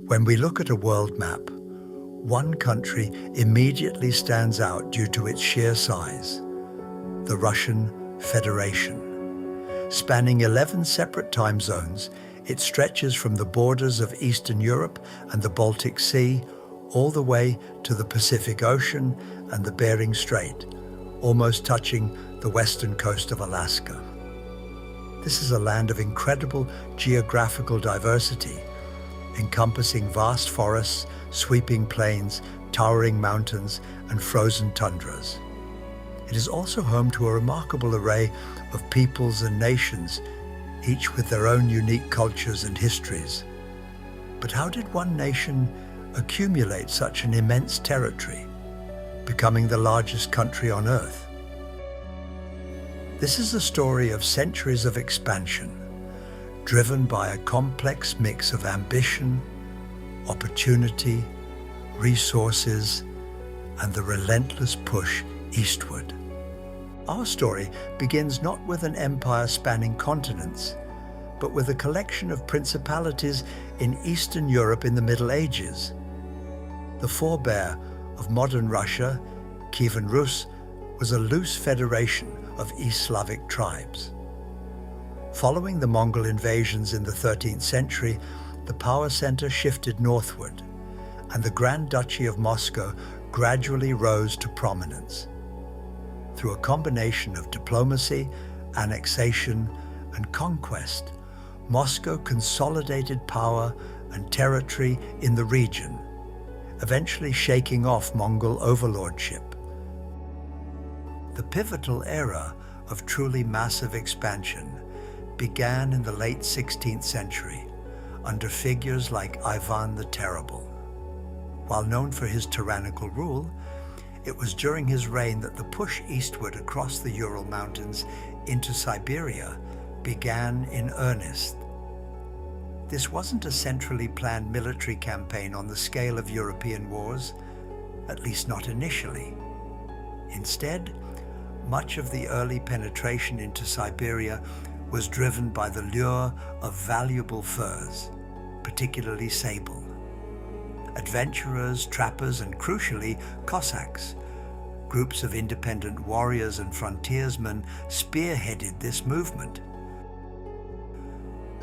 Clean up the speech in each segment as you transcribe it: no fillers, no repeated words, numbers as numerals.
When we look at a world map, one country immediately stands out due to its sheer size: the Russian Federation. Spanning 11 separate time zones, it stretches from the borders of Eastern Europe and the Baltic Sea all the way to the Pacific Ocean and the Bering Strait, almost touching the western coast of Alaska. This is a land of incredible geographical diversity, encompassing vast forests, sweeping plains, towering mountains, and frozen tundras. It is also home to a remarkable array of peoples and nations, each with their own unique cultures and histories. But how did one nation accumulate such an immense territory, becoming the largest country on Earth? This is a story of centuries of expansion, driven by a complex mix of ambition, opportunity, resources, and the relentless push eastward. Our story begins not with an empire spanning continents, but with a collection of principalities in Eastern Europe in the Middle Ages. The forebear of modern Russia, Kievan Rus, was a loose federation of East Slavic tribes. Following the Mongol invasions in the 13th century, the power center shifted northward, and the Grand Duchy of Moscow gradually rose to prominence. Through a combination of diplomacy, annexation, and conquest, Moscow consolidated power and territory in the region, eventually shaking off Mongol overlordship. The pivotal era of truly massive expansion began in the late 16th century under figures like Ivan the Terrible. While known for his tyrannical rule, it was during his reign that the push eastward across the Ural Mountains into Siberia began in earnest. This wasn't a centrally planned military campaign on the scale of European wars, at least not initially. Instead, much of the early penetration into Siberia was driven by the lure of valuable furs, particularly sable. Adventurers, trappers, and crucially, Cossacks, groups of independent warriors and frontiersmen, spearheaded this movement.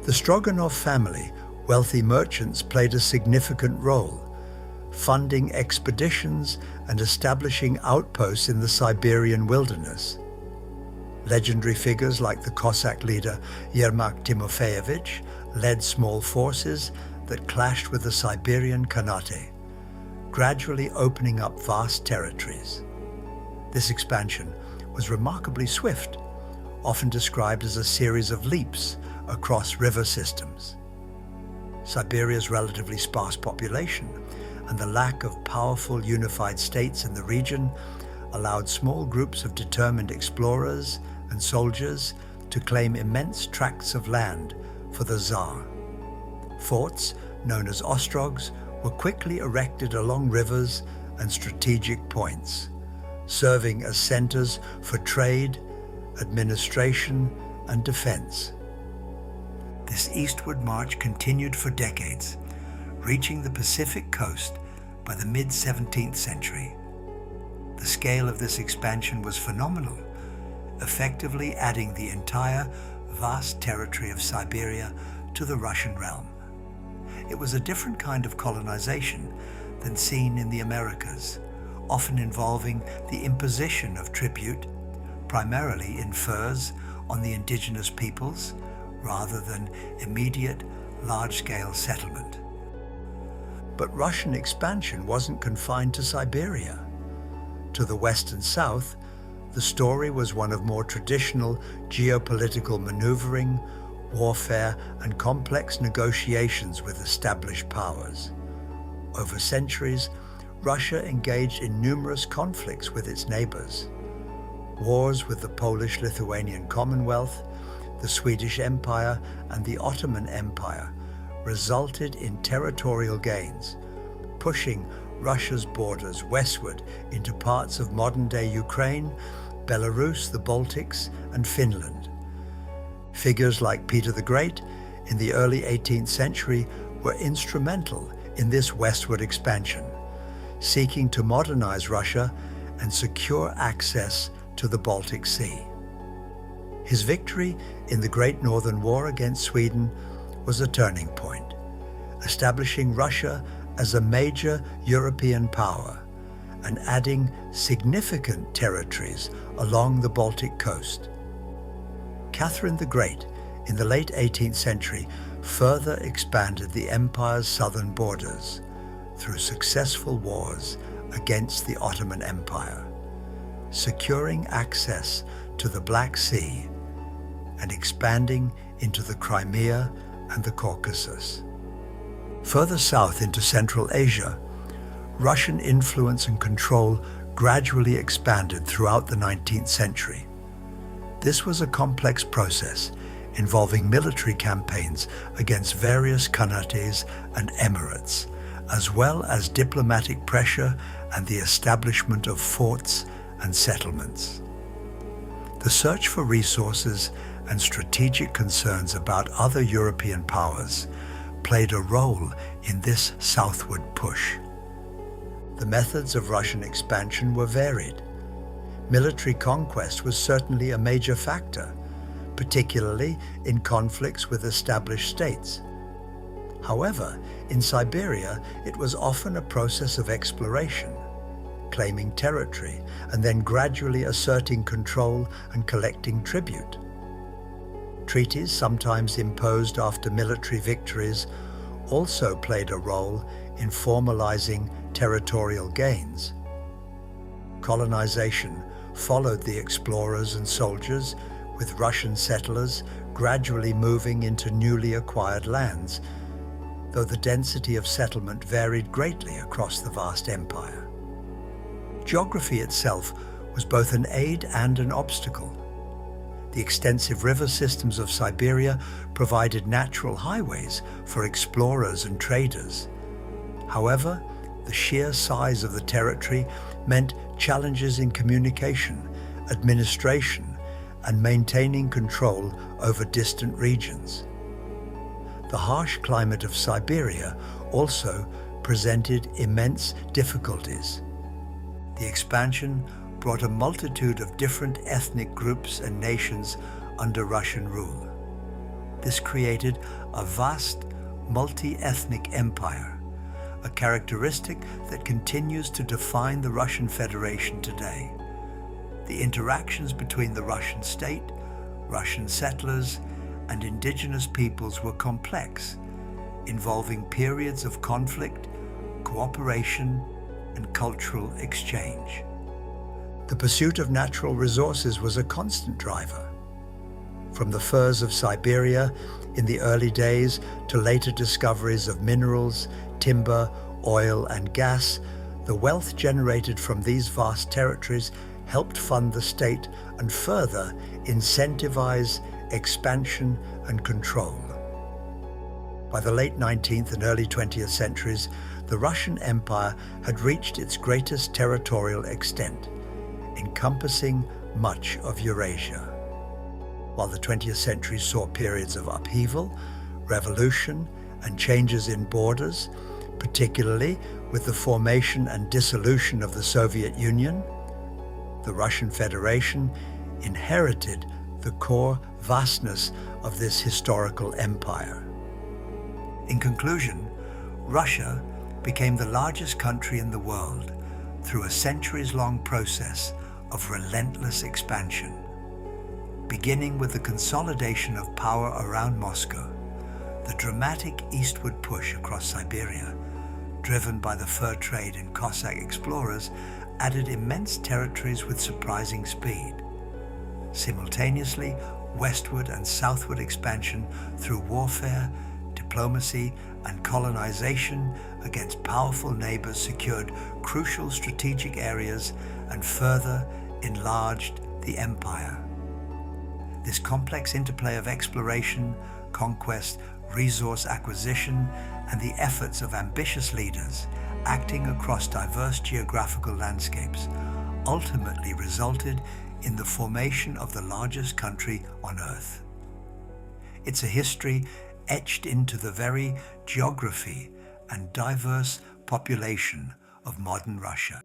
The Stroganov family, wealthy merchants, played a significant role, funding expeditions and establishing outposts in the Siberian wilderness. Legendary figures like the Cossack leader Yermak Timofeyevich led small forces that clashed with the Siberian Khanate, gradually opening up vast territories. This expansion was remarkably swift, often described as a series of leaps across river systems. Siberia's relatively sparse population and the lack of powerful unified states in the region allowed small groups of determined explorers and soldiers to claim immense tracts of land for the Tsar. Forts, known as ostrogs, were quickly erected along rivers and strategic points, serving as centers for trade, administration, and defense. This eastward march continued for decades, reaching the Pacific coast by the mid-17th century. The scale of this expansion was phenomenal, effectively adding the entire vast territory of Siberia to the Russian realm. It was a different kind of colonization than seen in the Americas, often involving the imposition of tribute, primarily in furs, on the indigenous peoples, rather than immediate, large-scale settlement. But Russian expansion wasn't confined to Siberia. To the west and south, the story was one of more traditional geopolitical maneuvering, warfare, and complex negotiations with established powers. Over centuries, Russia engaged in numerous conflicts with its neighbors. Wars with the Polish-Lithuanian Commonwealth, the Swedish Empire, and the Ottoman Empire resulted in territorial gains, pushing Russia's borders westward into parts of modern-day Ukraine, Belarus, the Baltics, and Finland. Figures like Peter the Great in the early 18th century were instrumental in this westward expansion, seeking to modernize Russia and secure access to the Baltic Sea. His victory in the Great Northern War against Sweden was a turning point, establishing Russia as a major European power and adding significant territories along the Baltic coast. Catherine the Great, in the late 18th century, further expanded the empire's southern borders through successful wars against the Ottoman Empire, securing access to the Black Sea and expanding into the Crimea and the Caucasus. Further south into Central Asia, Russian influence and control gradually expanded throughout the 19th century. This was a complex process involving military campaigns against various khanates and emirates, as well as diplomatic pressure and the establishment of forts and settlements. The search for resources and strategic concerns about other European powers played a role in this southward push. The methods of Russian expansion were varied. Military conquest was certainly a major factor, particularly in conflicts with established states. However, in Siberia, it was often a process of exploration, claiming territory, and then gradually asserting control and collecting tribute. Treaties, sometimes imposed after military victories, also played a role in formalizing territorial gains. Colonization followed the explorers and soldiers, with Russian settlers gradually moving into newly acquired lands, though the density of settlement varied greatly across the vast empire. Geography itself was both an aid and an obstacle. The extensive river systems of Siberia provided natural highways for explorers and traders. However, the sheer size of the territory meant challenges in communication, administration, and maintaining control over distant regions. The harsh climate of Siberia also presented immense difficulties. The expansion brought a multitude of different ethnic groups and nations under Russian rule. This created a vast, multi-ethnic empire, a characteristic that continues to define the Russian Federation today. The interactions between the Russian state, Russian settlers, and indigenous peoples were complex, involving periods of conflict, cooperation, and cultural exchange. The pursuit of natural resources was a constant driver. From the furs of Siberia in the early days to later discoveries of minerals, timber, oil, and gas, the wealth generated from these vast territories helped fund the state and further incentivize expansion and control. By the late 19th and early 20th centuries, the Russian Empire had reached its greatest territorial extent, encompassing much of Eurasia. While the 20th century saw periods of upheaval, revolution, and changes in borders, particularly with the formation and dissolution of the Soviet Union, the Russian Federation inherited the core vastness of this historical empire. In conclusion, Russia became the largest country in the world through a centuries-long process of relentless expansion, beginning with the consolidation of power around Moscow. The dramatic eastward push across Siberia, driven by the fur trade and Cossack explorers, added immense territories with surprising speed. Simultaneously, westward and southward expansion through warfare, diplomacy, and colonization against powerful neighbors secured crucial strategic areas and further enlarged the empire. This complex interplay of exploration, conquest, resource acquisition, and the efforts of ambitious leaders acting across diverse geographical landscapes ultimately resulted in the formation of the largest country on Earth. It's a history etched into the very geography and diverse population of modern Russia.